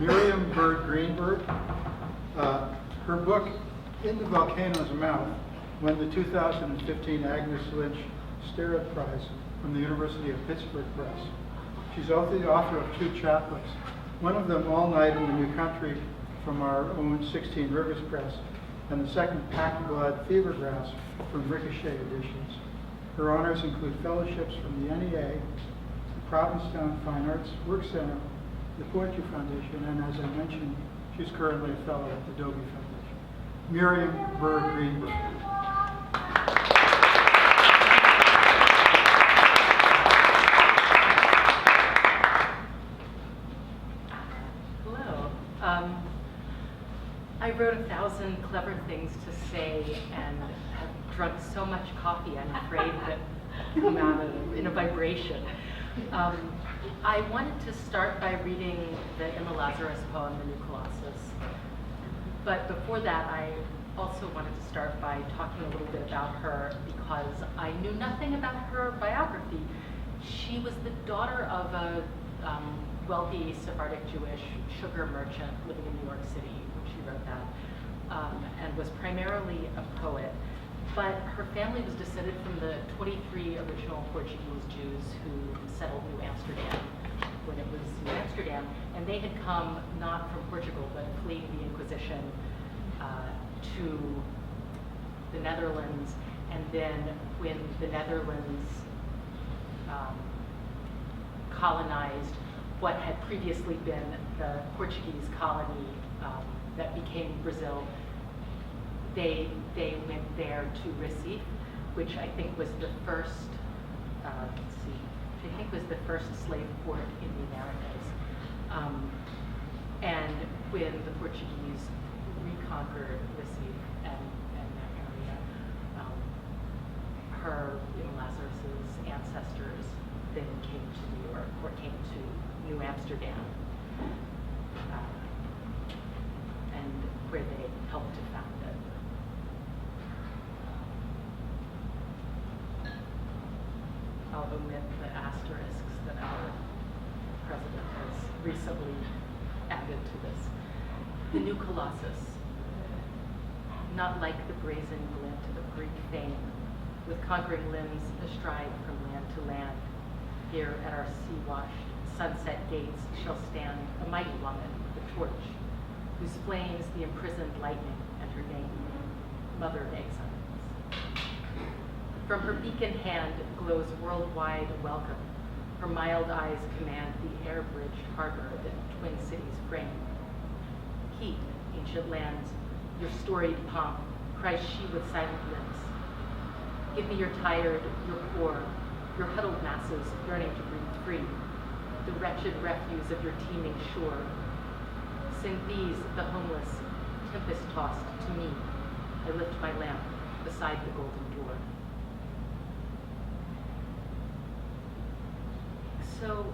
Miriam Greenberg. Her book, In the Volcano's Mouth, won the 2015 Agnes Lynch Sterrett Prize from the University of Pittsburgh Press. She's also the author of 2 chapbooks, one of them All Night in the New Country from our own 16 Rivers Press, and the second Packed Blood Fever Grass from Ricochet Editions. Her honors include fellowships from the NEA, the Provincetown Fine Arts Work Center, the Poetry Foundation, and as I mentioned, she's currently a fellow at the Dobie Foundation. Miriam Greenberg. Hello. I wrote 1,000 clever things to say and have drunk so much coffee, I'm afraid, that come out in a vibration. I wanted to start by reading the Emma Lazarus poem, The New Colossus. But before that, I also wanted to start by talking a little bit about her because I knew nothing about her biography. She was the daughter of a wealthy Sephardic Jewish sugar merchant living in New York City when she wrote that, and was primarily a poet. But her family was descended from the 23 original Portuguese Jews who settled New Amsterdam when it was New Amsterdam, and they had come not from Portugal, but fleeing the Inquisition to the Netherlands. And then when the Netherlands colonized what had previously been the Portuguese colony that became Brazil, they went there to Recife, which I think was the first, slave port in the Americas. And when the Portuguese reconquered Recife and that area, her, Lazarus's ancestors then came to New York, or came to New Amsterdam, and where they helped to found it. I'll omit the asterisks that our president has recently added to this. The New Colossus, not like the brazen glint of Greek fame, with conquering limbs astride from land to land. Here at our sea-washed sunset gates shall stand a mighty woman with a torch, whose flames the imprisoned lightning, and her name, Mother of Exiles. From her beacon hand glows worldwide welcome. Her mild eyes command the air-bridged harbor that twin cities frame. Heat, ancient lands, your storied pomp, cries she with silent lips. Give me your tired, your poor, your huddled masses yearning to breathe free, the wretched refuse of your teeming shore. Send these, the homeless, tempest-tossed, to me. I lift my lamp beside the golden door. So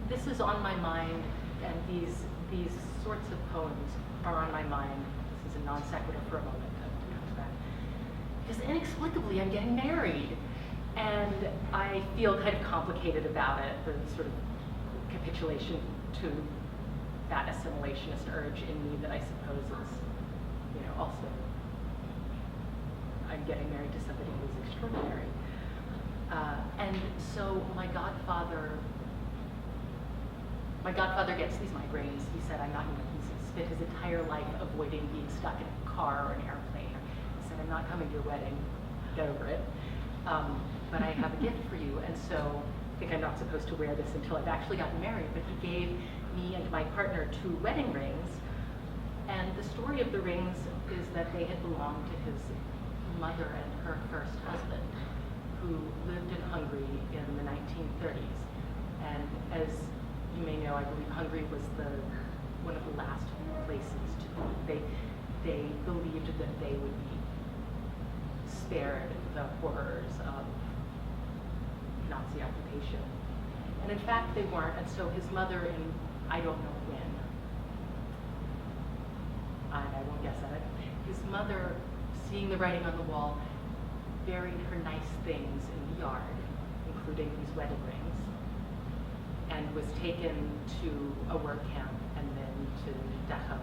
this is on my mind, and these sorts of poems are on my mind. This is a non sequitur for a moment to come back. Because inexplicably I'm getting married, and I feel kind of complicated about it, the sort of capitulation to that assimilationist urge in me that I suppose is, also I'm getting married to somebody who's extraordinary. And so my godfather gets these migraines. He said, he's spent his entire life avoiding being stuck in a car or an airplane. He said, I'm not coming to your wedding, get over it. But I have a gift for you. And so I think I'm not supposed to wear this until I've actually gotten married, but he gave me and my partner 2 wedding rings. And the story of the rings is that they had belonged to his mother and her first husband, who lived in Hungary in the 1930s. And as you may know, I believe Hungary was one of the last places to be. They believed that they would be spared the horrors of Nazi occupation. And in fact, they weren't. And so his mother, in I don't know when, I won't guess at it, his mother, seeing the writing on the wall, buried her nice things in the yard, including these wedding rings, and was taken to a work camp and then to Dachau,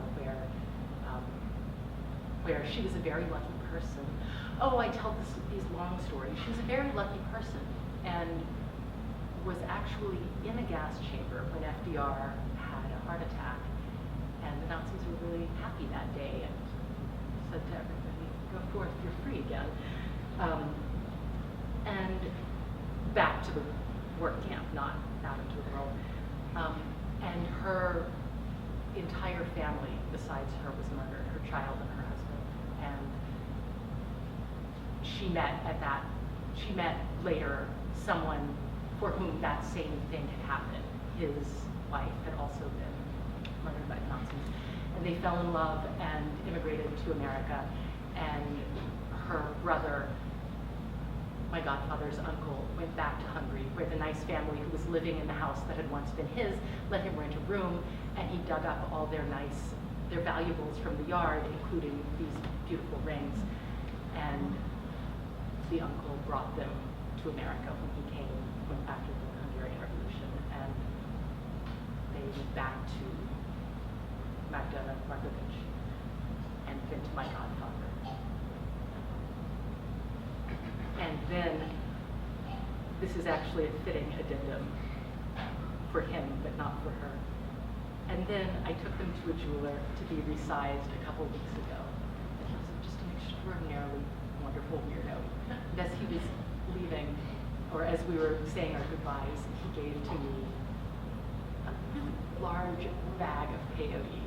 where she was a very lucky person. Oh, I tell these long stories. She was a very lucky person and was actually in a gas chamber when FDR had a heart attack. And the Nazis were really happy that day and said to everybody, go forth, you're free again. And back to the work camp, not out into the world. And her entire family, besides her, was murdered, her child and her husband. And she met later someone for whom that same thing had happened. His wife had also been murdered by the Nazis. And they fell in love and immigrated to America. And her brother, my godfather's uncle, went back to Hungary, where the nice family who was living in the house that had once been his let him rent a room, and he dug up all their valuables from the yard, including these beautiful rings. And the uncle brought them to America when he went after the Hungarian Revolution, and they went back to Magda Markovich and then to my godfather. And then, this is actually a fitting addendum for him, but not for her. And then I took them to a jeweler to be resized a couple weeks ago. And he was just an extraordinarily wonderful weirdo. And as he was leaving, or as we were saying our goodbyes, he gave to me a really large bag of peyote.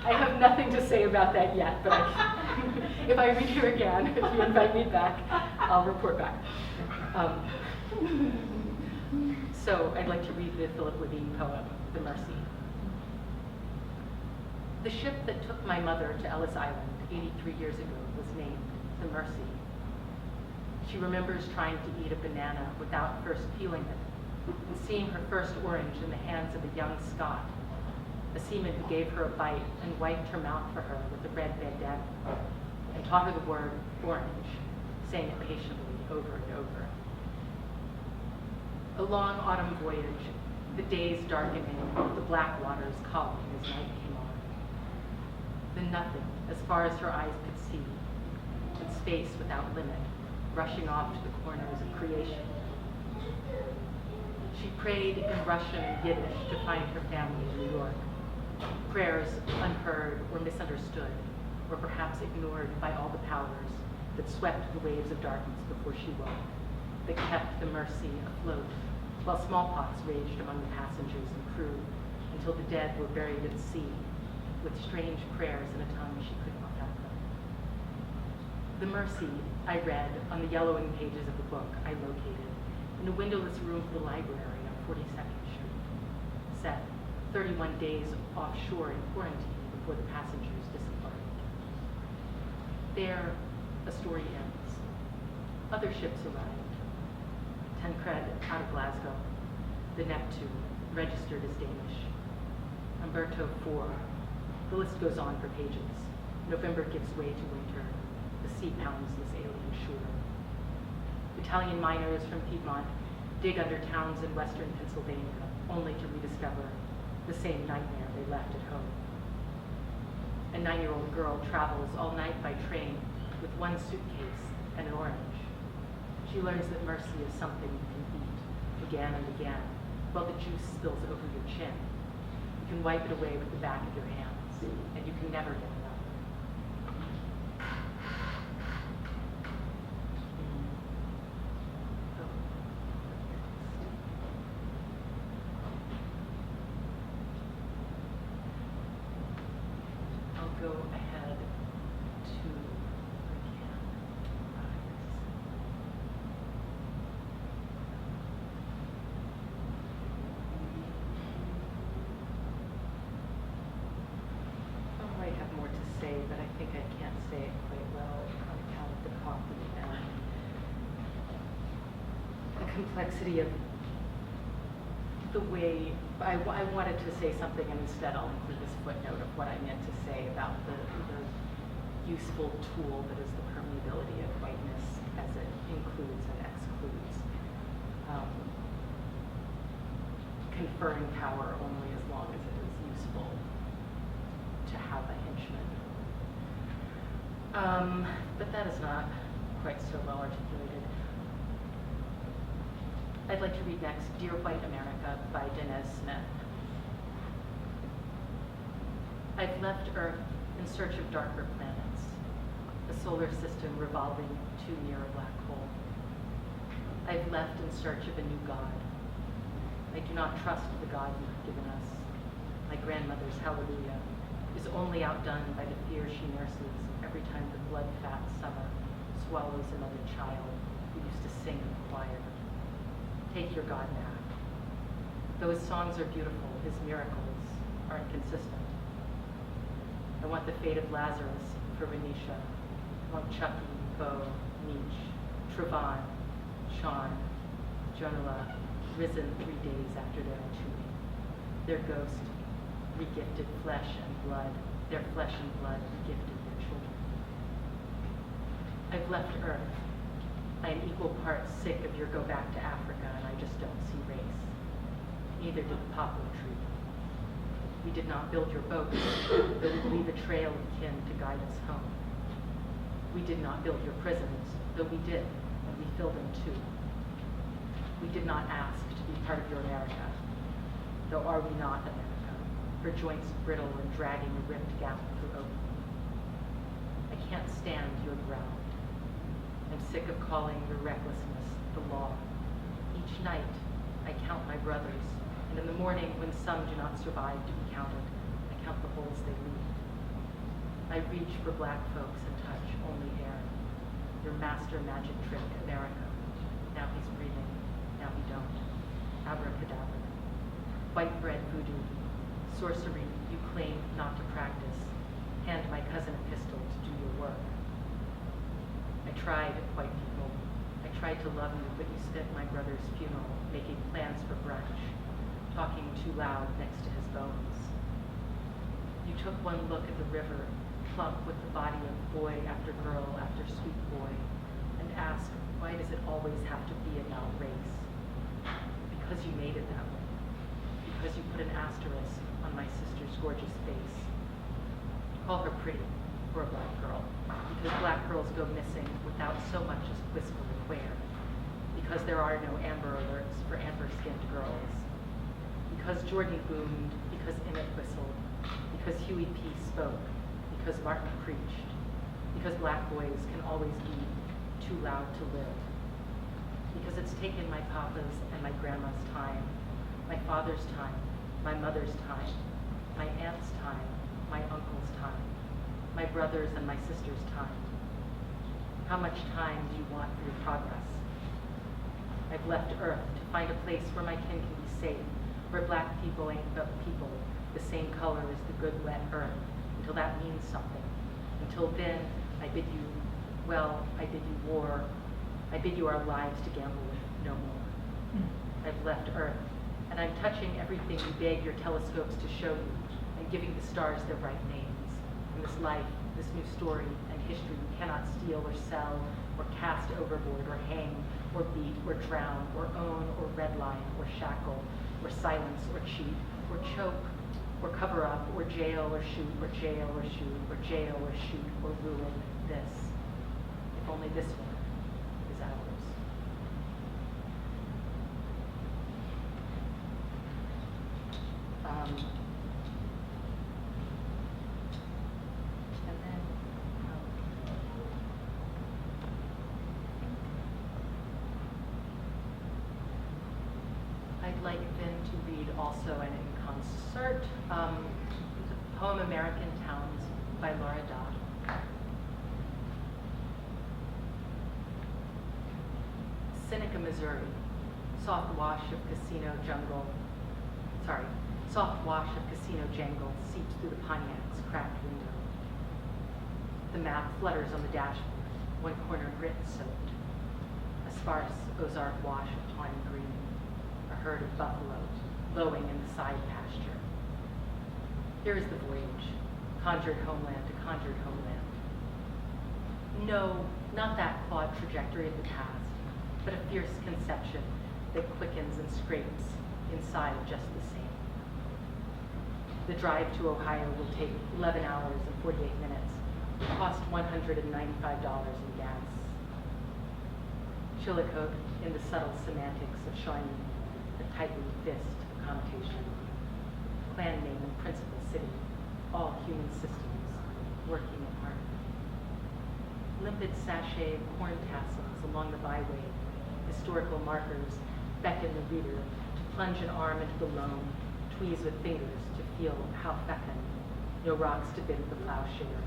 I have nothing to say about that yet, but if I read you again, if you invite me back, I'll report back. So I'd like to read the Philip Levine poem, The Mercy. The ship that took my mother to Ellis Island 83 years ago was named The Mercy. She remembers trying to eat a banana without first peeling it, and seeing her first orange in the hands of a young Scot, a seaman who gave her a bite and wiped her mouth for her with a red bandana, and taught her the word orange, saying it patiently over and over. A long autumn voyage, the days darkening, the black waters calling as night came on. Then nothing, as far as her eyes could see, and space without limit, rushing off to the corners of creation. She prayed in Russian and Yiddish to find her family in New York. Prayers unheard or misunderstood, or perhaps ignored by all the powers that swept the waves of darkness before she woke, that kept the Mercy afloat, while smallpox raged among the passengers and crew, until the dead were buried at sea, with strange prayers in a tongue she could not fathom. The Mercy, I read on the yellowing pages of the book I located in a windowless room of the library on 42nd Street, set 31 days offshore in quarantine before the passengers disembarked. There, a story ends. Other ships arrived. Tancred out of Glasgow, the Neptune, registered as Danish. Umberto IV. The list goes on for pages. November gives way to winter. The sea pounds this alien shore. Italian miners from Piedmont dig under towns in western Pennsylvania, only to rediscover the same nightmare they left at home. A 9-year-old girl travels all night by train with one suitcase and an orange. She learns that mercy is something you can eat again and again, while the juice spills over your chin. You can wipe it away with the back of your hands, and you can never get enough. I'll go ahead to I might have more to say, but I think I can't say it quite well on account of the coffee and the complexity of the way I wanted to say something, and instead I'll include this footnote of what I meant to say about the useful tool that is the permeability of whiteness as it includes and excludes. conferring power only as long as it is useful to have a henchman. But that is not quite so well articulated. I'd like to read next Dear White America by Denez Smith. I've left Earth in search of darker planets, a solar system revolving too near a black hole. I've left in search of a new God. I do not trust the God you have given us. My grandmother's hallelujah is only outdone by the fear she nurses every time the blood-fat summer swallows another child who used to sing in the choir. Take your God back. Those songs are beautiful, his miracles are inconsistent. I want the fate of Lazarus for Renisha. I want Chucky, Bo, Nietzsche, Trevon, Sean, Jonala, risen 3 days after their entombing. Their ghost, regifted flesh and blood, their flesh and blood regifted their children. I've left Earth. I am equal parts sick of your go back to Africa, and I just don't see race. Neither did the poplar tree. We did not build your boat, though we leave a trail of kin to guide us home. We did not build your prisons, though we did, and we fill them too. We did not ask to be part of your America, though are we not America, her joints brittle and dragging a ripped gap through oak. I can't stand your ground. I'm sick of calling your recklessness the law. Each night, I count my brothers, and in the morning, when some do not survive to be counted, I count the holes they leave. I reach for black folks and touch only air. Your master magic trick, America. Now he's breathing, now he don't. Abracadabra. White bread voodoo. Sorcery you claim not to practice. Hand my cousin a pistol to do your work. I tried, white people. I tried to love you, but you spent my brother's funeral making plans for brunch, talking too loud next to his bones. You took one look at the river, plump with the body of boy after girl after sweet boy, and asked, why does it always have to be about race? Because you made it that way. Because you put an asterisk on my sister's gorgeous face. Call her pretty, for a black girl, because black girls go missing without so much as whisper of where. Because there are no Amber Alerts for amber-skinned girls. Because Jordan boomed, because Emmett whistled, because Huey P. spoke, because Martin preached, because black boys can always be too loud to live. Because it's taken my papa's and my grandma's time, my father's time, my mother's time, my aunt's time, my uncle's time, my brother's and my sister's time. How much time do you want for your progress? I've left Earth to find a place where my kin can be safe, where black people ain't but people, the same color as the good wet earth, until that means something. Until then, I bid you, well, I bid you war. I bid you our lives to gamble with no more. I've left Earth, and I'm touching everything you beg your telescopes to show you, and giving the stars their right names. In this life, this new story and history you cannot steal or sell, or cast overboard, or hang, or beat, or drown, or own, or redline, or shackle, or silence, or cheat, or choke, or cover up, or jail, or shoot, or jail, or shoot, or jail, or shoot, or ruin this. If only this one is ours. And then, I'd like then to read also and in concert the poem American Towns by Laura Dodd. Seneca, Missouri, soft wash of casino jangle seeps through the Pontiac's cracked window. The map flutters on the dashboard, one corner grit soaked. A sparse Ozark wash of tawny green, a herd of buffalo lowing in the side pasture. Here is the voyage, conjured homeland to conjured homeland. No, not that clawed trajectory of the past, but a fierce conception that quickens and scrapes in inside just the same. The drive to Ohio will take 11 hours and 48 minutes, cost $195 in gas. Chillicothe in the subtle semantics of Shawnee, a tightly fist connotation. Clan name and principal city, all human systems working apart. Limpid sachet of corn tassels along the byway, historical markers beckon the reader to plunge an arm into the loam, tweeze with fingers to feel how fecund, no rocks to bend the plowshare.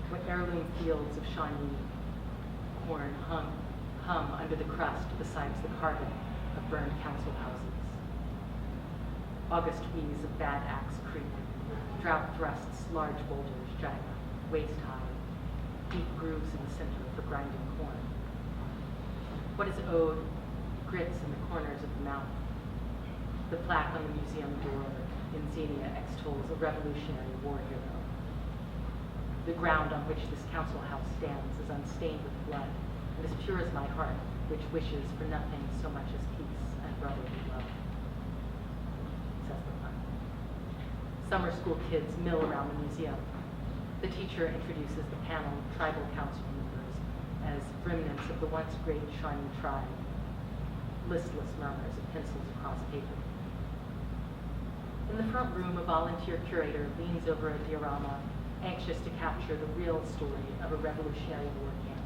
What heirloom fields of Shawnee corn hum under the crust besides the carpet of burned council houses. August wheeze of Bad Axe Creek, drought thrusts large boulders jutting up, waist high, deep grooves in the center for grinding corn. What is owed grits in the corners of the mouth. The plaque on the museum door in Xenia extols a Revolutionary War hero. The ground on which this council house stands is unstained with blood, and as pure as my heart, which wishes for nothing so much as peace and brotherly love, says the plaque. Summer school kids mill around the museum. The teacher introduces the panel of tribal council members as remnants of the once great Shawnee tribe. Listless murmurs of pencils across paper. In the front room, a volunteer curator leans over a diorama, anxious to capture the real story of a Revolutionary War camp.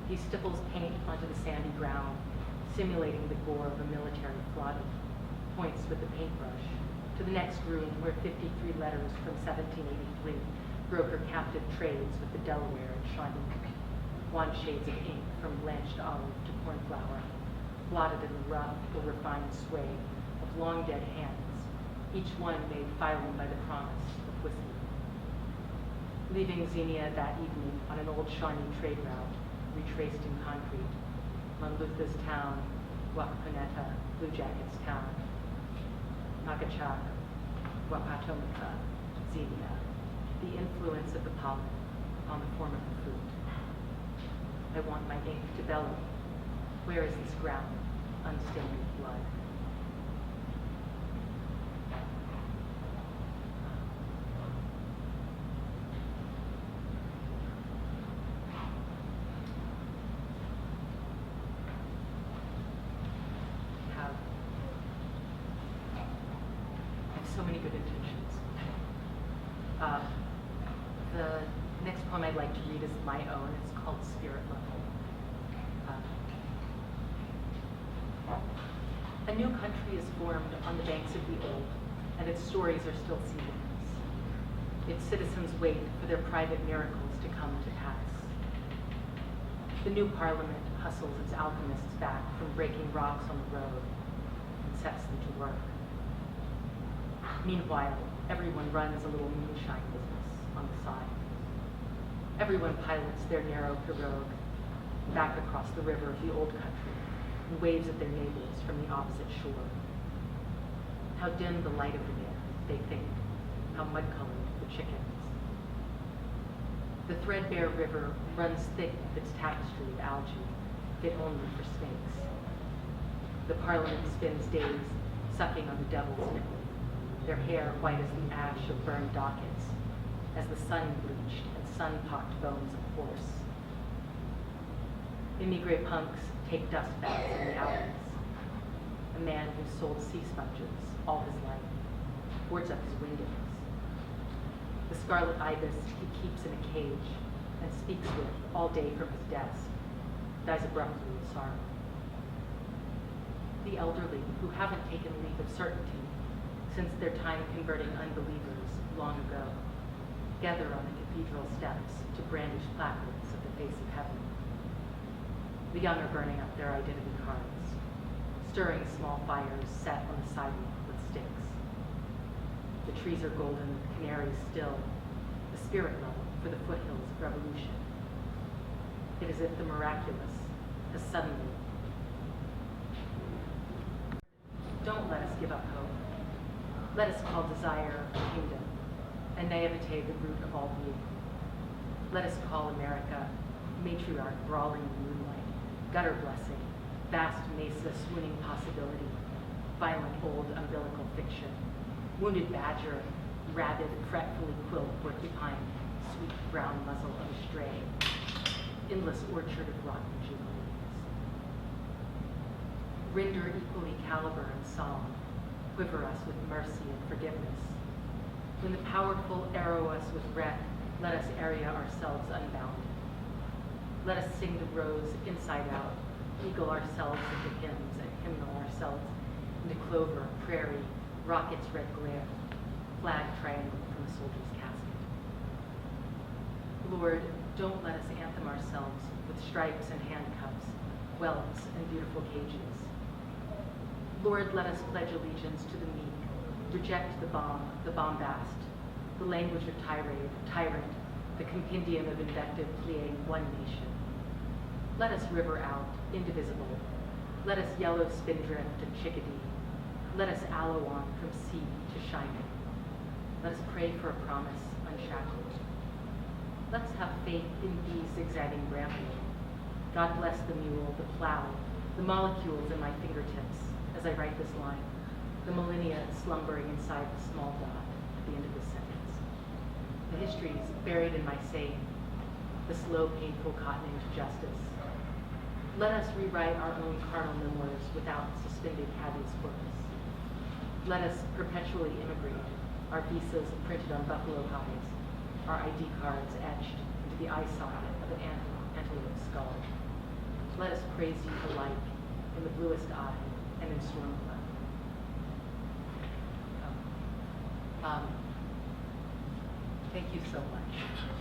He stipples paint onto the sandy ground, simulating the gore of a military flogging, points with the paintbrush to the next room where 53 letters from 1783 broker captive trades with the Delaware and Shawnee. Wan shades of ink from blanched olive to cornflower, blotted in the rough or refined sway of long dead hands, each one made filing by the promise of whiskey. Leaving Xenia that evening on an old Shawnee trade route, retraced in concrete, Monlutha's town, Wakapaneta, Blue Jackets town, Nakachak, Wapatomica, Xenia, the influence of the pollen on the form of the fruit. I want my ink to bellow. Where is this ground, unstained with blood? I have so many good intentions. The next poem I'd like to read is my own. It's called Spirit Level. A new country is formed on the banks of the old, and its stories are still seedlings. Its citizens wait for their private miracles to come to pass. The new parliament hustles its alchemists back from breaking rocks on the road and sets them to work. Meanwhile, everyone runs a little moonshine business on the side. Everyone pilots their narrow pirogue back across the river of the old country and waves at their neighbors from the opposite shore. How dim the light of the air, they think, how mud-colored the chickens. The threadbare river runs thick with its tapestry of algae, fit only for snakes. The parliament spends days sucking on the devil's nipple, their hair white as the ash of burned dockets, as the sun-bleached and sun-pocked bones of horse. Emigre punks take dust baths in the alleys. A man who sold sea sponges all his life boards up his windows. The scarlet ibis he keeps in a cage and speaks with all day from his desk dies abruptly in sorrow. The elderly who haven't taken leave of certainty since their time converting unbelievers long ago gather on the cathedral steps to brandish placards of the face of heaven. The young are burning up their identity cards, stirring small fires set on the sidewalk with sticks. The trees are golden, canaries still, the spirit level for the foothills of revolution. It is as if the miraculous has suddenly. Don't let us give up hope. Let us call desire a kingdom, and naivete the root of all being. Let us call America matriarch brawling in moonlight, gutter blessing, vast mesa swooning possibility, violent old umbilical fiction. Wounded badger, rabid, fretfully quill porcupine, sweet brown muzzle of a stray. Endless orchard of rotten jubilees. Render equally caliber and song, quiver us with mercy and forgiveness. When the powerful arrow us with wreck, let us area ourselves unbound. Let us sing the rose inside out, eagle ourselves into hymns and hymnal ourselves into clover, prairie, rocket's red glare, flag triangle from a soldier's casket. Lord, don't let us anthem ourselves with stripes and handcuffs, welts and beautiful cages. Lord, let us pledge allegiance to the meek, reject the bomb, the bombast, the language of tyrant, the compendium of invective pleading one nation. Let us river out, indivisible. Let us yellow spindrift and chickadee. Let us aloe on from sea to shining. Let us pray for a promise unshackled. Let's have faith in these zigzagging brambles. God bless the mule, the plow, the molecules in my fingertips as I write this line, the millennia slumbering inside the small dot at the end of this sentence. The histories buried in my saying, the slow, painful cottoning to justice. Let us rewrite our own carnal memoirs without suspended habeas corpus. Let us perpetually immigrate, our visas printed on buffalo hides, our ID cards etched into the eye socket of an antelope skull. Let us praise you alike in the bluest eye and in storm cloud. Thank you so much.